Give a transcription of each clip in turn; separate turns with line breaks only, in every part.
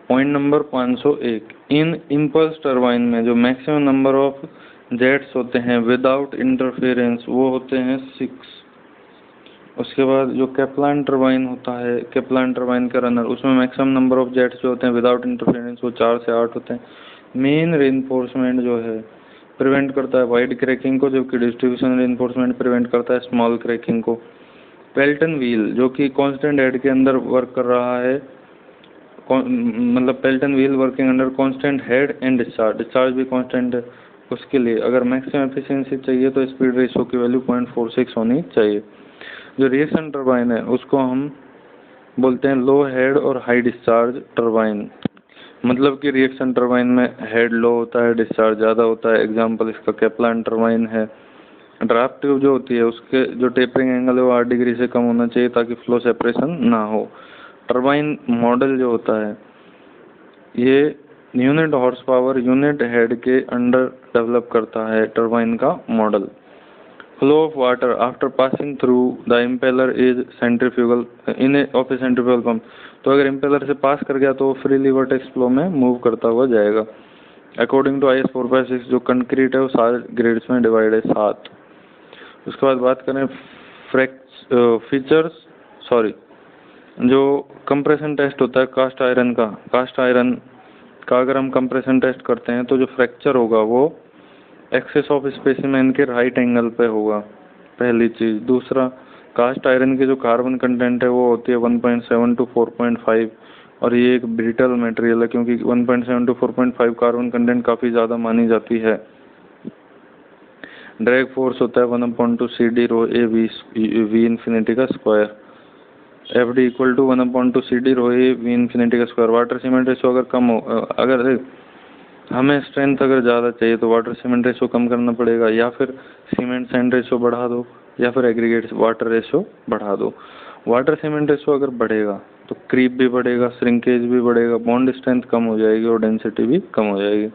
Point number 501, इन impulse turbine में जो maximum number of jets होते हैं विदाउट इंटरफेरेंस वो होते हैं 6। उसके बाद जो केपलान टरबाइन होता है, केपलान टरबाइन का रनर, उसमें मैक्सिमम नंबर ऑफ जेट्स जो होते हैं विदाउट इंटरफेरेंस वो 4 से 8 होते हैं। मेन रेनफोर्समेंट जो है प्रिवेंट करता है वाइड क्रैकिंग को, जबकि डिस्ट्रीब्यूशन रेनफोर्समेंट प्रिवेंट करता है स्मॉल क्रैकिंग को। पेल्टन व्हील जो कि कांस्टेंट हेड के अंदर वर्क कर रहा है, मतलब Pelton wheel working under constant head and discharge, discharge भी कांस्टेंट है, उसके लिए अगर मैक्सिमम एफिशिएंसी चाहिए तो स्पीड रेशियो की वैल्यू 0.46 होनी चाहिए। जो रिएक्शन टरबाइन है उसको हम बोलते हैं लो हेड और हाई डिस्चार्ज टरबाइन, मतलब कि रिएक्शन टरबाइन में हेड लो होता है, डिस्चार्ज ज़्यादा होता है। एग्जांपल इसका केपलान टरबाइन है। ड्राफ्ट ट्यूब जो होती है उसके जो टेपरिंग एंगल है वो 8 डिग्री से कम होना चाहिए ताकि फ्लो सेपरेशन ना हो। टरबाइन मॉडल जो होता है ये unit horse power unit head के अंडर डेवलप करता है टरबाइन का model. Flow of water after passing through the impeller is centrifugal in of A centrifugal pump, तो अगर इम्पेलर से पास कर गया तो फ्रीली वर्टेक्स फ्लो में मूव करता हुआ जाएगा। अकॉर्डिंग टू IS 4/6 जो कंक्रीट है वो 7 ग्रेड्स में डिवाइड है, 7। उसके बाद बात करें फीचर्स, जो कंप्रेशन टेस्ट होता है कास्ट आयरन का, कास्ट आयरन का अगर हम कंप्रेशन टेस्ट करते हैं तो जो फ्रैक्चर होगा वो एक्सेस ऑफ स्पेसिमेन के राइट एंगल पे होगा, पहली चीज़। दूसरा, कास्ट आयरन के जो कार्बन कंटेंट है वो होती है 1.7 to 4.5, और ये एक ब्रिटल मटेरियल है क्योंकि 1.7 to 4.5 कार्बन कंटेंट काफ़ी ज़्यादा मानी जाती है। ड्रैग फोर्स होता है 1/2 CD rho a v infinity का square, FD equal to 1/2 CD rho a v infinity का स्क्वायर। वाटर सीमेंट रेशो अगर कम हो, अगर हमें स्ट्रेंथ अगर ज़्यादा चाहिए तो वाटर सीमेंट रेशो कम करना पड़ेगा, या फिर सीमेंट सैंड रेशो बढ़ा दो, या फिर एग्रीगेट वाटर रेशो बढ़ा दो। वाटर सीमेंट रेशो अगर बढ़ेगा तो क्रीप भी बढ़ेगा, श्रिंकेज भी बढ़ेगा, बॉन्ड स्ट्रेंथ कम हो जाएगी और डेंसिटी भी कम हो जाएगी।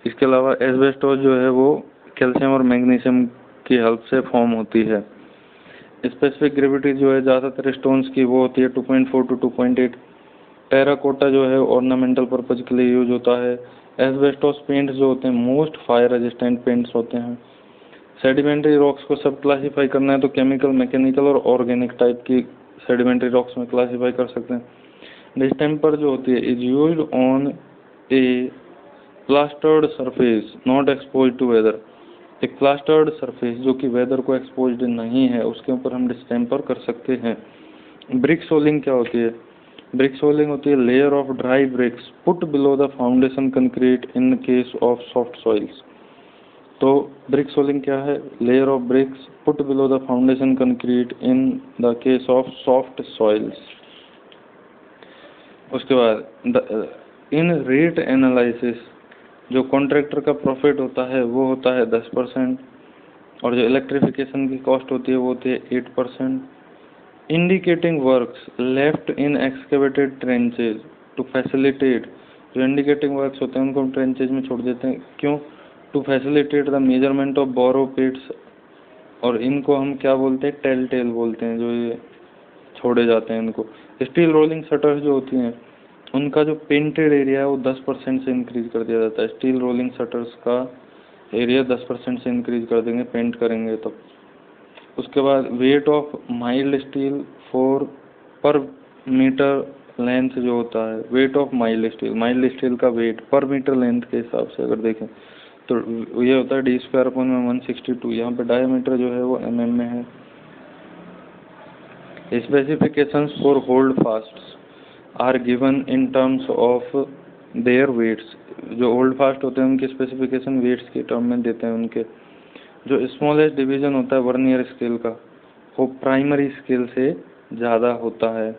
इसके अलावा एस्बेस्टोस जो है वो कैल्शियम और मैग्नीशियम की हेल्प से फॉर्म होती है। स्पेसिफिक ग्रेविटी जो है ज़्यादातर स्टोन्स की वो होती है 2.4 to 2.8। टेराकोटा जो है ऑर्नामेंटल पर्पज के लिए यूज होता है। एस्बेस्टोस पेंट्स जो होते हैं मोस्ट फायर रेजिस्टेंट पेंट्स होते हैं। सेडिमेंट्री रॉक्स को सब क्लासीफाई करना है तो केमिकल, मैकेनिकल और ऑर्गेनिक टाइप की सेडिमेंट्री रॉक्स में क्लासीफाई कर सकते हैं। डिस्टेम्पर जो होती है is used on a plastered surface not expose to weather, एक प्लास्टर्ड सरफेस जो कि वेदर को एक्सपोज्ड नहीं है उसके ऊपर हम डिस्टेम्पर कर सकते हैं। ब्रिक सोलिंग क्या होती है? ब्रिक सोलिंग होती है layer of dry bricks put below the foundation concrete in case of soft soils. तो ब्रिक सोलिंग क्या है? Layer of bricks put below the foundation concrete in the case of soft soils. उसके बाद in rate analysis जो contractor का profit होता है वो होता है 10%, और जो इलेक्ट्रिफिकेशन की कॉस्ट होती है वो होती है 8%। Indicating works left in excavated trenches to facilitate, जो इंडिकेटिंग वर्क्स होते हैं उनको हम ट्रेंचेज में छोड़ देते हैं, क्यों? To facilitate the measurement of borrow pits, और इनको हम क्या बोलते हैं? टेल टेल बोलते हैं, जो ये छोड़े जाते हैं इनको। स्टील रोलिंग शटर्स जो होती हैं उनका जो पेंटेड एरिया है वो 10% से इंक्रीज कर दिया जाता है। स्टील रोलिंग शटर्स का एरिया 10% से इंक्रीज कर देंगे पेंट करेंगे तब। उसके बाद weight of mild steel for पर मीटर लेंथ जो होता है, वेट ऑफ माइल्ड स्टील का वेट पर मीटर लेंथ के हिसाब से अगर देखें तो ये होता है d²/162। यहाँ पे डायमीटर जो है वो mm में है। Specifications for holdfast are given in terms of their weights, जो होल्ड फास्ट होते हैं उनके स्पेसिफिकेशन वेट्स के टर्म में देते हैं उनके। जो स्मॉलेस्ट डिवीजन होता है वर्नियर स्केल का वो प्राइमरी स्केल से ज़्यादा होता है।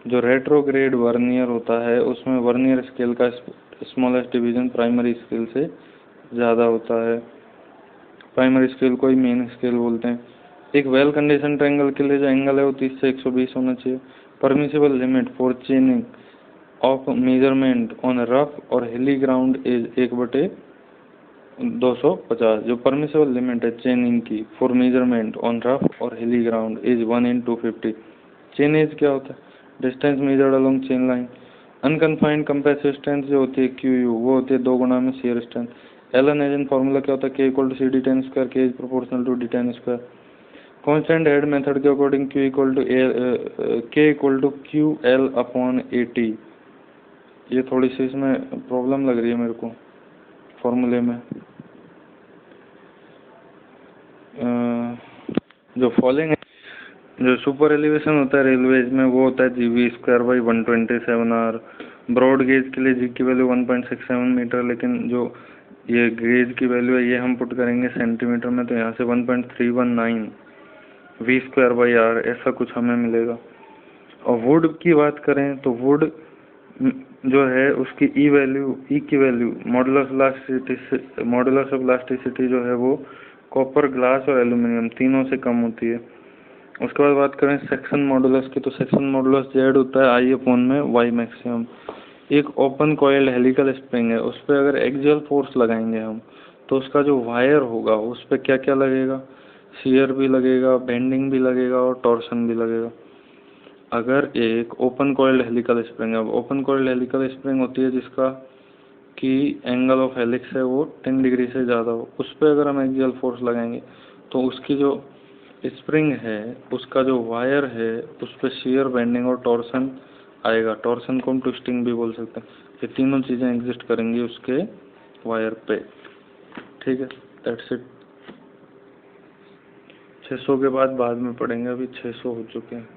जो रेट्रोग्रेड वर्नियर होता है उसमें वर्नियर स्केल का स्मॉलेस्ट डिवीजन प्राइमरी स्केल से ज़्यादा होता है। प्राइमरी स्केल को ही मेन स्केल बोलते हैं। एक वेल कंडीशन ट्रायंगल के लिए जो एंगल है वो 30 से 120 होना चाहिए। Permissible limit for चेनिंग of measurement on rough और हिली ग्राउंड इज 1/250। जो परमिसिबल लिमिट है चेनिंग की फॉर मेजरमेंट ऑन रफ और हिली ग्राउंड इज 1/250। चेन एज क्या होता है? Distance measured along chain line. Unconfined compressive strength जो होती है क्यू यू, वो होती है 2 गुना में shear strength. Allen Hazen formula क्या होता है, K equal to C D ten square, K is proportional to D ten square. Constant head method के according Q equal to K equal to Q L upon A T. ये थोड़ी सी इसमें problem लग रही है मेरे को फॉर्मूले में। जो फॉलोइंग जो सुपर एलिवेशन होता है रेलवेज में वो होता है G V square by 127 R. Broad gauge के लिए जी की वैल्यू 1.67 मीटर, लेकिन जो ये गेज की वैल्यू है ये हम पुट करेंगे सेंटीमीटर में, तो यहाँ से 1.319 वी स्क्वायर बाई आर ऐसा कुछ हमें मिलेगा। और वुड की बात करें तो वुड जो है उसकी ई की वैल्यू मॉडुलस ऑफ इलास्टिसिटी जो है वो कॉपर, ग्लास और एल्यूमिनियम तीनों से कम होती है। उसके बाद बात करें सेक्शन मॉडुलस की, तो सेक्शन मॉडुलस जेड होता है आई अपॉन में वाई मैक्सिमम। एक ओपन कॉइल्ड हेलिकल स्प्रिंग है, उस पर अगर एक्सियल फोर्स लगाएंगे हम तो उसका जो वायर होगा उस पर क्या क्या लगेगा, शियर भी लगेगा, बेंडिंग भी लगेगा और टॉर्सन भी लगेगा। अगर एक ओपन कॉइल्ड हेलिकल स्प्रिंग है, ओपन कॉइल्ड हेलिकल स्प्रिंग होती है जिसका कि एंगल ऑफ हेलिक्स है वो 10 डिग्री से ज़्यादा हो, उस पर अगर हम एक्सियल फोर्स लगाएंगे तो उसकी जो स्प्रिंग है उसका जो वायर है उस पर शियर, बेंडिंग और टॉर्सन आएगा। टॉर्सन को हम ट्विस्टिंग भी बोल सकते हैं। ये तीनों चीज़ें एग्जिस्ट करेंगी उसके वायर पे। ठीक है, दैट्स इट। 600 के बाद में पढ़ेंगे, अभी 600 हो चुके हैं।